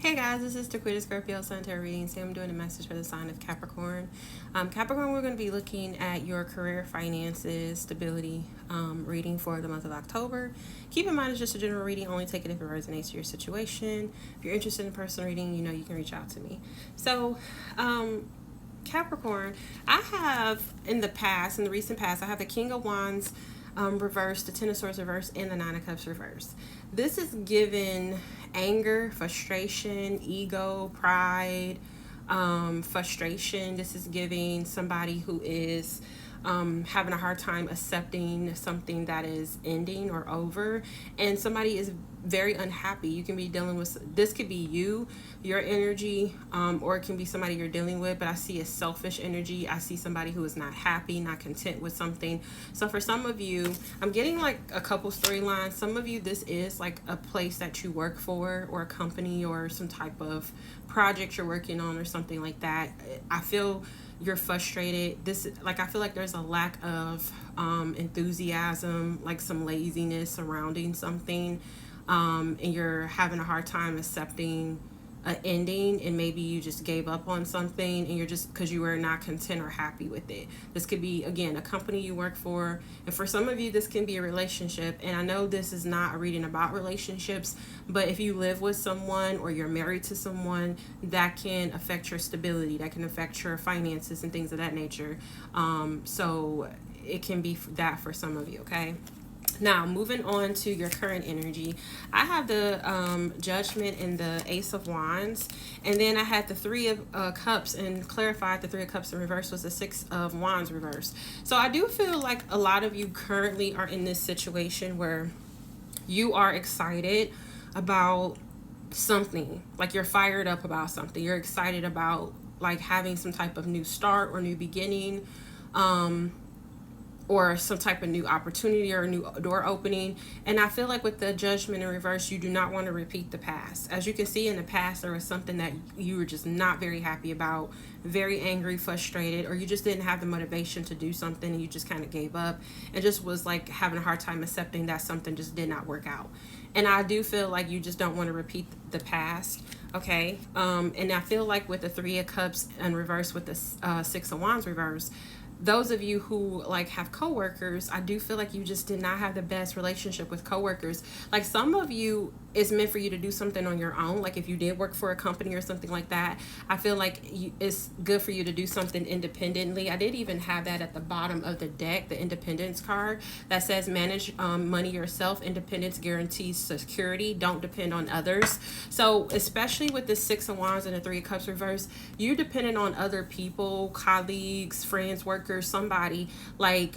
Hey guys, this is Taquita Scorpio Sun Tarot reading. Today I'm doing a message for the sign of Capricorn. Capricorn, we're going to be looking at your career, finances, stability reading for the month of October. Keep in mind it's just a general reading. Only take it if it resonates to your situation. If you're interested in personal reading, you know you can reach out to me. So, Capricorn, I have in the recent past, I have the King of Wands reversed, the Ten of Swords reversed, and the Nine of Cups reversed. This is given anger, frustration, ego, pride, frustration. This is giving somebody who is having a hard time accepting something that is ending or over, and somebody is very unhappy. You can be dealing with, this could be you, your energy, or it can be somebody you're dealing with, but I see a selfish energy. I see somebody who is not happy, not content with something. So for some of you, I'm getting like a couple storylines. Some of you, this is like a place that you work for, or a company, or some type of project you're working on, or something like that. I feel you're frustrated. I feel like there's a lack of enthusiasm, like some laziness surrounding something, and you're having a hard time accepting an ending, and maybe you just gave up on something, and you're just, because you were not content or happy with it. This could be, again, a company you work for, and for some of you this can be a relationship. And I know this is not a reading about relationships, but if you live with someone or you're married to someone, that can affect your stability, that can affect your finances and things of that nature. So it can be that for some of you. Okay, now, moving on to your current energy, I have the Judgment and the Ace of Wands, and then I had the Three of Cups, and clarified the Three of Cups in reverse was the Six of Wands reverse. So I do feel like a lot of you currently are in this situation where you are excited about something, like you're fired up about something. You're excited about like having some type of new start or new beginning. Or some type of new opportunity or a new door opening. And I feel like with the Judgment in reverse, you do not want to repeat the past. As you can see, in the past, there was something that you were just not very happy about, very angry, frustrated, or you just didn't have the motivation to do something, and you just kind of gave up and just was like having a hard time accepting that something just did not work out. And I do feel like you just don't want to repeat the past. Okay, and I feel like with the Three of Cups in reverse, with the Six of Wands reverse, those of you who like have coworkers, I do feel like you just did not have the best relationship with coworkers. Like some of you, it's meant for you to do something on your own. Like if you did work for a company or something like that, I feel like it's good for you to do something independently. I did even have that at the bottom of the deck, the independence card that says manage money yourself. Independence guarantees security. Don't depend on others. So especially with the Six of Wands and the Three of Cups reverse, you're dependent on other people, colleagues, friends, workers, somebody, like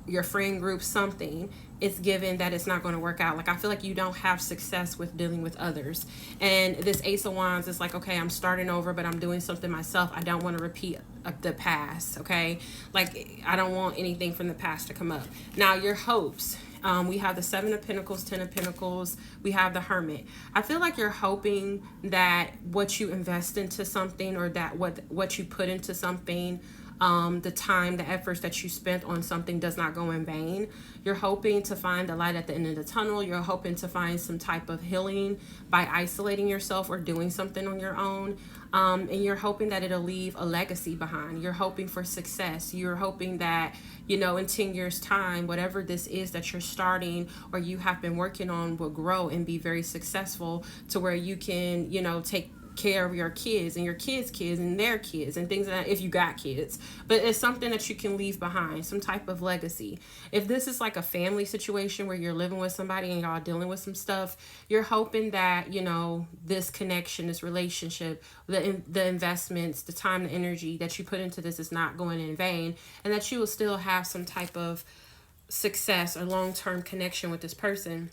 your friend group, something. It's given that it's not going to work out. Like I feel like you don't have success with dealing with others. And this Ace of Wands is like, okay, I'm starting over, but I'm doing something myself. I don't want to repeat the past. Okay, like I don't want anything from the past to come up. Now your hopes. We have the Seven of Pentacles, Ten of Pentacles. We have the Hermit. I feel like you're hoping that what you invest into something, or that what you put into something, the time, the efforts that you spent on something does not go in vain. You're hoping to find the light at the end of the tunnel. You're hoping to find some type of healing by isolating yourself or doing something on your own. And you're hoping that it'll leave a legacy behind. You're hoping for success. You're hoping that, you know, in 10 years time, whatever this is that you're starting or you have been working on will grow and be very successful, to where you can, you know, take care of your kids and your kids' kids and their kids and things like that, if you got kids. But it's something that you can leave behind, some type of legacy. If this is like a family situation where you're living with somebody and y'all dealing with some stuff, you're hoping that, you know, this connection, this relationship, the investments, the time, the energy that you put into this is not going in vain, and that you will still have some type of success or long-term connection with this person.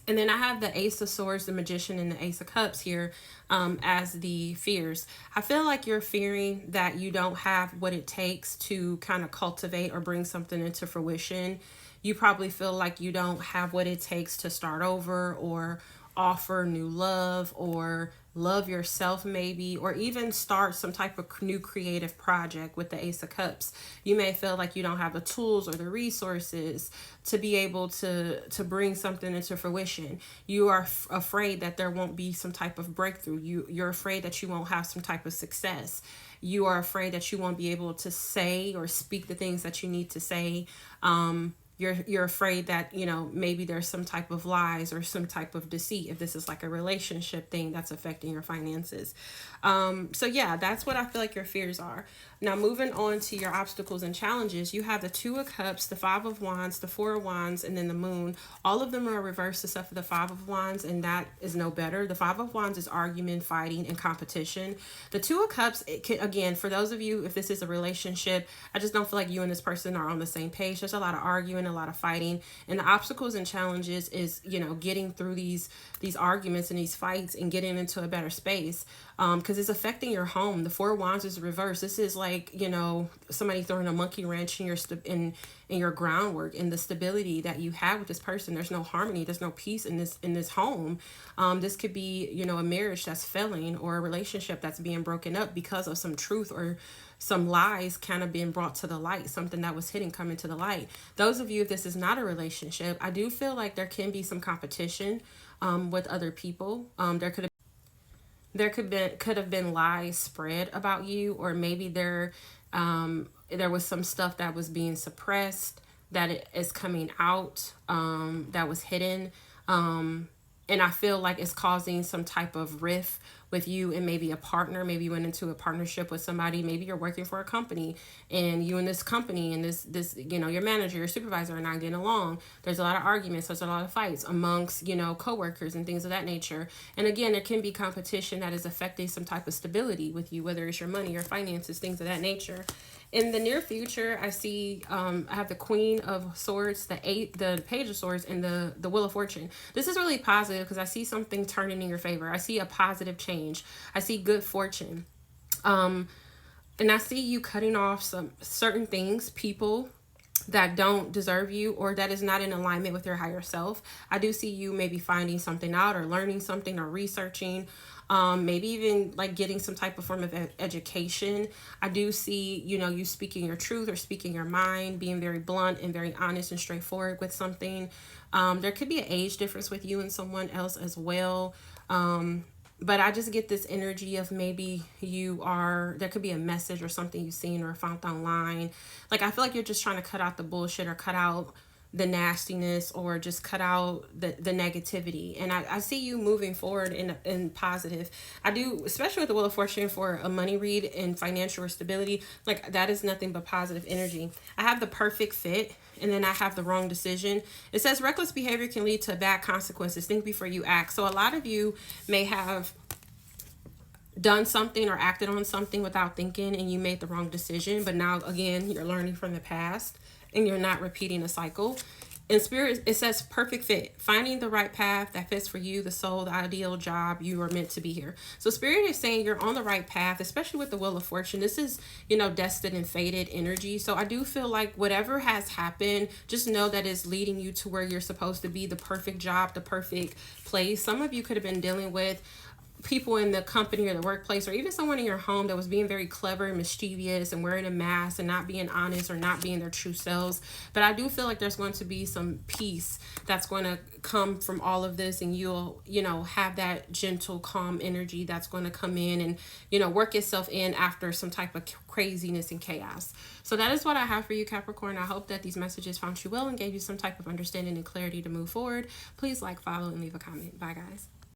And then I have the Ace of Swords, the Magician, and the Ace of Cups here as the fears. I feel like you're fearing that you don't have what it takes to kind of cultivate or bring something into fruition. You probably feel like you don't have what it takes to start over, or offer new love or love yourself maybe, or even start some type of new creative project with the Ace of Cups. You may feel like you don't have the tools or the resources to be able to bring something into fruition. You are afraid that there won't be some type of breakthrough. You're afraid that you won't have some type of success. You are afraid that you won't be able to say or speak the things that you need to say. You're afraid that, you know, maybe there's some type of lies or some type of deceit, if this is like a relationship thing that's affecting your finances. So yeah, that's what I feel like your fears are. Now, moving on to your obstacles and challenges, you have the Two of Cups, the Five of Wands, the Four of Wands, and then the Moon. All of them are reversed except for the Five of Wands, and that is no better. The Five of Wands is argument, fighting, and competition. The Two of Cups, it can, again, for those of you, if this is a relationship, I just don't feel like you and this person are on the same page. There's a lot of arguing, a lot of fighting, and the obstacles and challenges is, you know, getting through these arguments and these fights and getting into a better space, because it's affecting your home. The Four of Wands is reversed. This is like, you know, somebody throwing a monkey wrench in your in your groundwork, in the stability that you have with this person. There's no harmony, there's no peace in this home. This could be, you know, a marriage that's failing or a relationship that's being broken up because of some truth or some lies kind of being brought to the light, something that was hidden coming to the light. Those of you, if this is not a relationship, I do feel like there can be some competition with other people. There could have been lies spread about you, or maybe there was some stuff that was being suppressed that it is coming out, that was hidden. And I feel like it's causing some type of rift with you and maybe a partner. Maybe you went into a partnership with somebody. Maybe you're working for a company, and you and this company and this you know, your manager, your supervisor are not getting along. There's a lot of arguments. There's a lot of fights amongst, you know, coworkers and things of that nature. And again, there can be competition that is affecting some type of stability with you, whether it's your money, your finances, things of that nature. In the near future, I see I have the Queen of Swords, the Page of Swords, and the Wheel of Fortune. This is really positive because I see something turning in your favor. I see a positive change. I see good fortune. And I see you cutting off some certain things, people that don't deserve you or that is not in alignment with your higher self. I do see you maybe finding something out or learning something or researching. Maybe even like getting some type of form of education. I do see, you know, you speaking your truth or speaking your mind, being very blunt and very honest and straightforward with something. There could be an age difference with you and someone else as well. But I just get this energy of maybe there could be a message or something you've seen or found online. Like, I feel like you're just trying to cut out the bullshit or cut out the nastiness or just cut out the negativity. And I see you moving forward in positive. I do, especially with the Wheel of Fortune for a money read and financial stability. Like, that is nothing but positive energy. I have the Perfect Fit, and then I have the Wrong Decision. It says reckless behavior can lead to bad consequences. Think before you act. So a lot of you may have done something or acted on something without thinking, and you made the wrong decision. But now, again, you're learning from the past and you're not repeating a cycle. In Spirit, it says perfect fit, finding the right path that fits for you, the soul, the ideal job. You are meant to be here. So Spirit is saying you're on the right path, especially with the Wheel of Fortune. This is, you know, destined and fated energy. So I do feel like whatever has happened, just know that it's leading you to where you're supposed to be, the perfect job, the perfect place. Some of you could have been dealing with people in the company or the workplace, or even someone in your home that was being very clever and mischievous and wearing a mask and not being honest or not being their true selves. But I do feel like there's going to be some peace that's going to come from all of this, and you'll, you know, have that gentle, calm energy that's going to come in and, you know, work itself in after some type of craziness and chaos. So that is what I have for you, Capricorn. I hope that these messages found you well and gave you some type of understanding and clarity to move forward. Please like, follow, and leave a comment. Bye, guys.